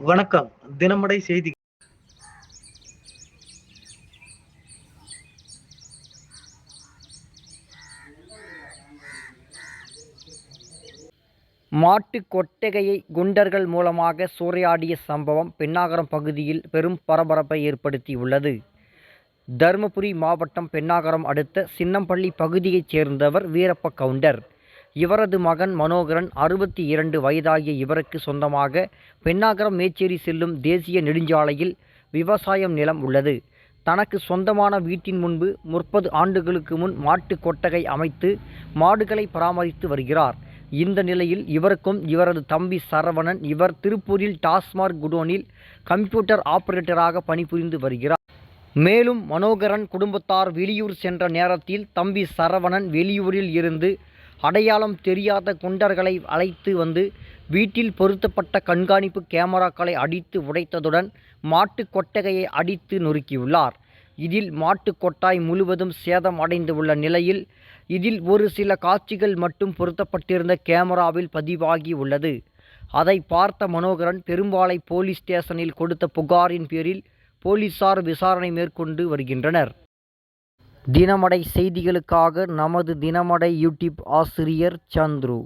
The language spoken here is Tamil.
வணக்கம். தினமடை செய்தி. மாட்டு கொட்டகையை குண்டர்கள் மூலமாக சூறையாடிய சம்பவம் பென்னாகரம் பகுதியில் பெரும் பரபரப்பை ஏற்படுத்தியுள்ளது. தருமபுரி மாவட்டம் பென்னாகரம் அடுத்த சின்னம்பள்ளி பகுதியைச் சேர்ந்தவர் வீரப்ப கவுண்டர். இவரது மகன் மனோகரன் 62 வயதாகிய இவருக்கு சொந்தமாக பென்னாகரம் மேச்சேரி செல்லும் தேசிய நெடுஞ்சாலையில் விவசாயம் நிலம் உள்ளது. தனக்கு சொந்தமான வீட்டின் முன்பு 30 ஆண்டுகளுக்கு முன் மாட்டு கொட்டகை அமைத்து மாடுகளை பராமரித்து வருகிறார். இந்த நிலையில் இவருக்கும் இவரது தம்பி சரவணன் இவர் திருப்பூரில் டாஸ்மாக் குடோனில் கம்ப்யூட்டர் ஆபரேட்டராக பணிபுரிந்து வருகிறார். மேலும் மனோகரன் குடும்பத்தார் வெளியூர் சென்ற நேரத்தில் தம்பி சரவணன் வெளியூரில் இருந்து அடையாளம் தெரியாத குண்டர்களை அழைத்து வந்து வீட்டில் பொருத்தப்பட்ட கண்காணிப்பு கேமராக்களை அடித்து உடைத்ததுடன் மாட்டு கொட்டகையை அடித்து நொறுக்கியுள்ளார். இதில் மாட்டு கொட்டாய் முழுவதும் சேதம் அடைந்து உள்ள நிலையில் இதில் ஒரு சில காட்சிகள் மட்டும் பொருத்தப்பட்டிருந்த கேமராவில் பதிவாகி உள்ளது. அதை பார்த்த மனோகரன் பெரும்பாலை போலீஸ் ஸ்டேஷனில் கொடுத்த புகாரின் பேரில் போலீசார் விசாரணை மேற்கொண்டு வருகின்றனர். தினமடை செய்திகளுக்காக நமது தினமடை யூடியூப் ஆசிரியர் சந்துரு.